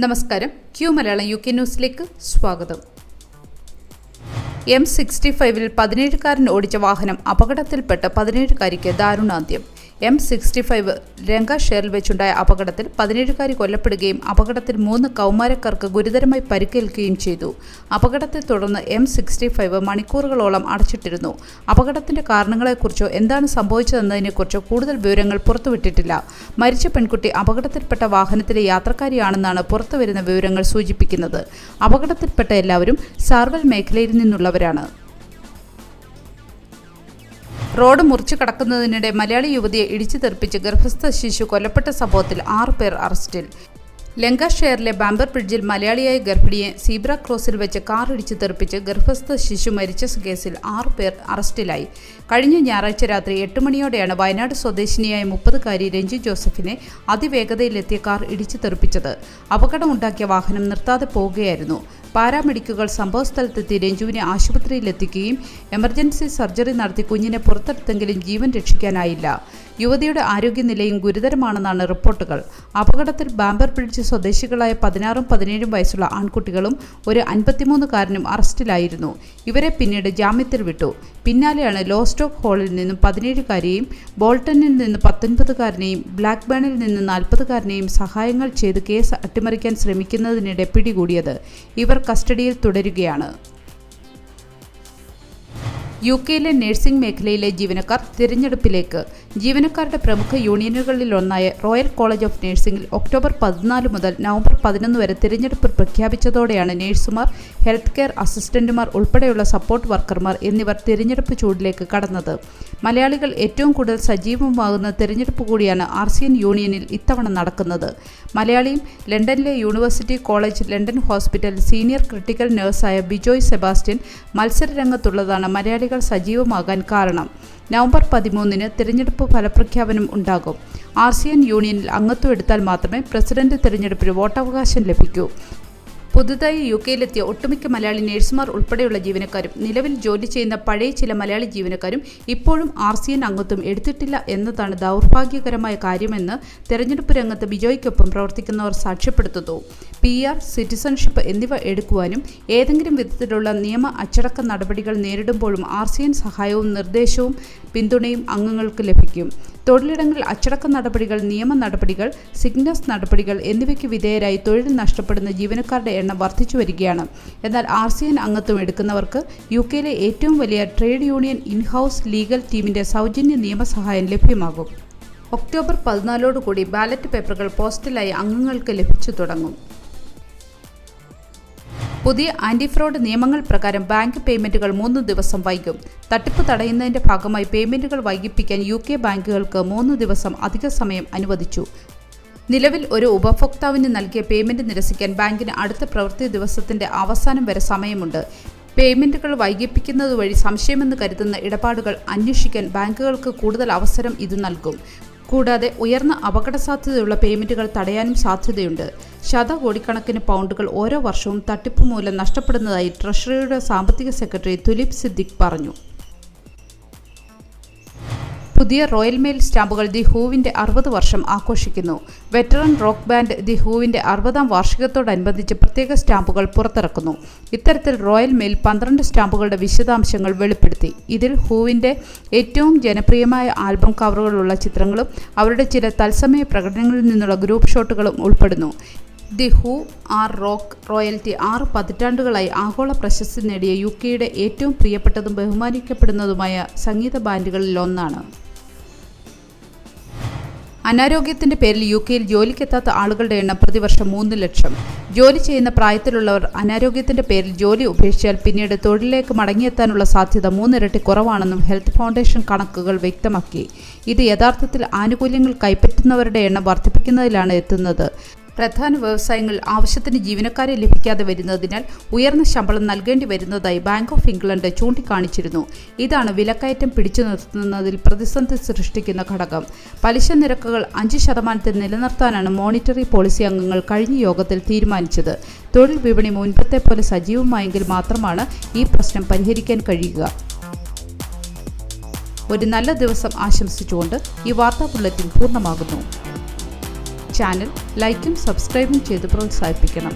നമസ്കാരം, Q Malayalam UK ന്യൂസിലേക്ക് സ്വാഗതം. M65-ൽ 17-കാരൻ ഓടിച്ച വാഹനം അപകടത്തിൽപ്പെട്ട് 17-കാരിക്ക് ദാരുണാന്ത്യം. M65 ലങ്കാഷെയറിൽ വെച്ചുണ്ടായ അപകടത്തിൽ 17-കാരി കൊല്ലപ്പെടുകയും അപകടത്തിൽ 3 കൗമാരക്കാർക്ക് ഗുരുതരമായി പരിക്കേൽക്കുകയും ചെയ്തു. അപകടത്തെ തുടർന്ന് M65 മണിക്കൂറുകളോളം അടച്ചിട്ടിരുന്നു. അപകടത്തിന്റെ കാരണങ്ങളെക്കുറിച്ചോ എന്താണ് സംഭവിച്ചതെന്നതിനെക്കുറിച്ചോ കൂടുതൽ വിവരങ്ങൾ പുറത്തുവിട്ടിട്ടില്ല. മരിച്ച പെൺകുട്ടി അപകടത്തിൽപ്പെട്ട വാഹനത്തിലെ യാത്രക്കാരിയാണെന്നാണ് പുറത്തുവരുന്ന വിവരങ്ങൾ സൂചിപ്പിക്കുന്നത്. അപകടത്തിൽപ്പെട്ട എല്ലാവരും സാർവൽ മേഖലയിൽ നിന്നുള്ളവരാണ്. റോഡ് മുറിച്ചു കടക്കുന്നതിനിടെ മലയാളി യുവതിയെ ഇടിച്ചു തെറിപ്പിച്ച് ഗർഭസ്ഥ ശിശു കൊല്ലപ്പെട്ട സംഭവത്തിൽ 6 പേർ അറസ്റ്റിൽ. ലങ്കാഷെയറിലെ ബാംബർ ബ്രിഡ്ജിൽ മലയാളിയായ ഗർഭിണിയെ സീബ്ര ക്രോസിൽ വെച്ച് കാർ ഇടിച്ചു തെറിപ്പിച്ച് ഗർഭസ്ഥ ശിശു മരിച്ച കേസിൽ 6 പേർ അറസ്റ്റിലായി. കഴിഞ്ഞ ഞായറാഴ്ച രാത്രി 8 മണിയോടെയാണ് വയനാട് സ്വദേശിനിയായ 30-കാരി രഞ്ജു ജോസഫിനെ അതിവേഗതയിലെത്തിയ കാർ ഇടിച്ചു തെറിപ്പിച്ചത്. അപകടമുണ്ടാക്കിയ വാഹനം നിർത്താതെ പോവുകയായിരുന്നു. പാരാമെഡിക്കുകൾ സംഭവസ്ഥലത്തെത്തി രഞ്ജുവിനെ ആശുപത്രിയിലെത്തിക്കുകയും എമർജൻസി സർജറി നടത്തി കുഞ്ഞിനെ പുറത്തെടുത്തെങ്കിലും ജീവൻ രക്ഷിക്കാനായില്ല. യുവതിയുടെ ആരോഗ്യനിലയും ഗുരുതരമാണെന്നാണ് റിപ്പോർട്ടുകൾ. അപകടത്തിൽ ബാംബർ ബ്രിഡ്ജ് സ്വദേശികളായ 16ഉം 17ഉം വയസ്സുള്ള ആൺകുട്ടികളും ഒരു 53-കാരനും അറസ്റ്റിലായിരുന്നു. ഇവരെ പിന്നീട് ജാമ്യത്തിൽ വിട്ടു. പിന്നാലെയാണ് ലോസ്റ്റോക്ക് ഹാളിൽ നിന്നും 17-കാരിയെയും ബോൾട്ടണിൽ നിന്ന് 19-കാരനെയും ബ്ലാക്ക്ബേണിൽ നിന്ന് 40-കാരനെയും സഹായങ്ങൾ ചെയ്ത് കേസ് അട്ടിമറിക്കാൻ ശ്രമിക്കുന്നതിനിടെ പിടികൂടിയത്. ഇവർ കസ്റ്റഡിയിൽ തുടരുകയാണ്. UK-യിലെ നഴ്സിംഗ് മേഖലയിലെ ജീവനക്കാർ തിരഞ്ഞെടുപ്പിലേക്ക്. ജീവനക്കാരുടെ പ്രമുഖ യൂണിയനുകളിലൊന്നായ റോയൽ കോളേജ് ഓഫ് നഴ്സിംഗിൽ ഒക്ടോബർ 14 മുതൽ നവംബർ 11 വരെ തിരഞ്ഞെടുപ്പ് പ്രഖ്യാപിച്ചതോടെയാണ് നഴ്സുമാർ, ഹെൽത്ത് കെയർ അസിസ്റ്റന്റുമാർ ഉൾപ്പെടെയുള്ള സപ്പോർട്ട് വർക്കർമാർ എന്നിവർ തിരഞ്ഞെടുപ്പ് ചൂടിലേക്ക് കടന്നത്. മലയാളികൾ ഏറ്റവും കൂടുതൽ സജീവമാകുന്ന തിരഞ്ഞെടുപ്പ് കൂടിയാണ് RCN യൂണിയനിൽ ഇത്തവണ നടക്കുന്നത്. മലയാളിയും ലണ്ടനിലെ university college London hospital senior critical നഴ്സായ ബിജോയ് സെബാസ്റ്റ്യൻ മത്സരരംഗത്തുള്ളതാണ് മലയാളികൾ സജീവമാകാൻ കാരണം. നവംബർ 13-ന് തിരഞ്ഞെടുപ്പ് ഫലപ്രഖ്യാപനം ഉണ്ടാകും. RCN യൂണിയനിൽ അംഗത്വം എടുത്താൽ മാത്രമേ പ്രസിഡന്റ് തിരഞ്ഞെടുപ്പിൽ വോട്ടവകാശം ലഭിക്കൂ. പുതുതായി UK-യിലെത്തിയ ഒട്ടുമിക്ക മലയാളി നഴ്സുമാർ ഉൾപ്പെടെയുള്ള ജീവനക്കാരും നിലവിൽ ജോലി ചെയ്യുന്ന പഴയ ചില മലയാളി ജീവനക്കാരും ഇപ്പോഴും RCN അംഗത്വം എടുത്തിട്ടില്ല എന്നതാണ് ദൗർഭാഗ്യകരമായ കാര്യമെന്ന് തെരഞ്ഞെടുപ്പ് രംഗത്ത് ബിജോയ്ക്കൊപ്പം പ്രവർത്തിക്കുന്നവർ സാക്ഷ്യപ്പെടുത്തുന്നു. PR, സിറ്റിസൺഷിപ്പ് എന്നിവ എടുക്കുവാനും ഏതെങ്കിലും വിധത്തിലുള്ള നിയമ അച്ചടക്ക നടപടികൾ നേരിടുമ്പോഴും RCN സഹായവും നിർദ്ദേശവും പിന്തുണയും അംഗങ്ങൾക്ക് ലഭിക്കും. തൊഴിലിടങ്ങളിൽ അച്ചടക്ക നടപടികൾ, നിയമ നടപടികൾ, സിഗ്നസ് നടപടികൾ എന്നിവയ്ക്ക് വിധേയരായി തൊഴിൽ നഷ്ടപ്പെടുന്ന ജീവനക്കാരുടെ എണ്ണം വർദ്ധിച്ചു വരികയാണ്. എന്നാൽ RCN അംഗത്വം എടുക്കുന്നവർക്ക് UK-യിലെ ഏറ്റവും വലിയ ട്രേഡ് യൂണിയൻ ഇൻഹൗസ് ലീഗൽ ടീമിന്റെ സൗജന്യ നിയമസഹായം ലഭ്യമാകും. ഒക്ടോബർ 14-കൂടി ബാലറ്റ് പേപ്പറുകൾ പോസ്റ്റലായി അംഗങ്ങൾക്ക് ലഭിച്ചു തുടങ്ങും. പുതിയ ആന്റി ഫ്രോഡ് നിയമങ്ങൾ പ്രകാരം ബാങ്ക് പേയ്മെന്റുകൾ 3 ദിവസം വൈകും. തട്ടിപ്പ് തടയുന്നതിന്റെ ഭാഗമായി പേയ്മെന്റുകൾ വൈകിപ്പിക്കാൻ UK ബാങ്കുകൾക്ക് 3 ദിവസം അധിക സമയം അനുവദിച്ചു. നിലവിൽ ഒരു ഉപഭോക്താവിന് നൽകിയ പേയ്മെന്റ് നിരസിക്കാൻ ബാങ്കിന് അടുത്ത പ്രവൃത്തി ദിവസത്തിന്റെ അവസാനം വരെ സമയമുണ്ട്. പേയ്മെന്റുകൾ വൈകിപ്പിക്കുന്നതുവഴി സംശയമെന്ന് കരുതുന്ന ഇടപാടുകൾ അന്വേഷിക്കാൻ ബാങ്കുകൾക്ക് കൂടുതൽ അവസരം ഇത് നൽകും. കൂടാതെ ഉയർന്ന അപകട സാധ്യതയുള്ള പേയ്മെന്റുകൾ തടയാനും സാധ്യതയുണ്ട്. ശതകോടിക്കണക്കിന് പൗണ്ടുകൾ ഓരോ വർഷവും തട്ടിപ്പ് മൂലം നഷ്ടപ്പെടുന്നതായി ട്രഷറിയുടെ സാമ്പത്തിക സെക്രട്ടറി തുലിപ് സിദ്ദിഖ് പറഞ്ഞു. പുതിയ റോയൽ മെയിൽ സ്റ്റാമ്പുകൾ ദി ഹൂവിന്റെ 60 വർഷം ആഘോഷിക്കുന്നു. വെറ്ററൻ റോക്ക് ബാൻഡ് ദി ഹൂവിന്റെ 60ാം വാർഷികത്തോടനുബന്ധിച്ച് പ്രത്യേക സ്റ്റാമ്പുകൾ പുറത്തിറക്കുന്നു. ഇത്തരത്തിൽ റോയൽ മെയിൽ 12 സ്റ്റാമ്പുകളുടെ വിശദാംശങ്ങൾ വെളിപ്പെടുത്തി. ഇതിൽ ഹൂവിന്റെ ഏറ്റവും ജനപ്രിയമായ ആൽബം കവറുകളുള്ള ചിത്രങ്ങളും അവരുടെ ചില തത്സമയ പ്രകടനങ്ങളിൽ നിന്നുള്ള ഗ്രൂപ്പ് ഷോട്ടുകളും ഉൾപ്പെടുന്നു. The who are rock royalty 6 പതിറ്റാണ്ടുകളായി ആഗോള പ്രശസ്തി നേടിയ UK-യുടെ ഏറ്റവും പ്രിയപ്പെട്ടതും ബഹുമാനിക്കപ്പെടുന്നതുമായ സംഗീത ബാൻഡുകളിൽ ഒന്നാണ്. അനാരോഗ്യത്തിന്റെ പേരിൽ UK-യിൽ ജോലിക്കെത്താത്ത ആളുകളുടെ എണ്ണം പ്രതിവർഷം 3 ലക്ഷം. ജോലി ചെയ്യുന്ന പ്രായത്തിലുള്ളവർ അനാരോഗ്യത്തിന്റെ പേരിൽ ജോലി ഉപേക്ഷിച്ചാൽ പിന്നീട് തൊഴിലിലേക്ക് മടങ്ങിയെത്താനുള്ള സാധ്യത 3 ഇരട്ടി കുറവാണെന്നും ഹെൽത്ത് ഫൗണ്ടേഷൻ കണക്കുകൾ വ്യക്തമാക്കി. ഇത് യഥാർത്ഥത്തിൽ ആനുകൂല്യങ്ങൾ കൈപ്പറ്റുന്നവരുടെ എണ്ണം വർദ്ധിപ്പിക്കുന്നതിലാണ് എത്തുന്നത്. പ്രധാന വ്യവസായങ്ങളിൽ ആവശ്യത്തിന് ജീവനക്കാരെ ലഭിക്കാതെ വരുന്നതിനാൽ ഉയർന്ന ശമ്പളം നൽകേണ്ടി വരുന്നതായി ബാങ്ക് ഓഫ് ഇംഗ്ലണ്ട് ചൂണ്ടിക്കാണിച്ചിരുന്നു. ഇതാണ് വിലക്കയറ്റം പിടിച്ചു നിർത്തുന്നതിൽ പ്രതിസന്ധി സൃഷ്ടിക്കുന്ന ഘടകം. പലിശ നിരക്കുകൾ 5% നിലനിർത്താനാണ് മോണിറ്ററി പോളിസി അംഗങ്ങൾ കഴിഞ്ഞ യോഗത്തിൽ തീരുമാനിച്ചത്. തൊഴിൽ വിപണി മുൻപത്തെ പോലെ സജീവമായെങ്കിൽ മാത്രമാണ് ഈ പ്രശ്നം പരിഹരിക്കാൻ കഴിയുക. ഒരു നല്ല ദിവസം ആശംസിച്ചുകൊണ്ട് ഈ വാർത്താ ബുള്ളറ്റിൻ പൂർണ്ണമാകുന്നു. ചാനൽ ലൈക്കും സബ്സ്ക്രൈബും ചെയ്ത് പ്രോത്സാഹിപ്പിക്കണം.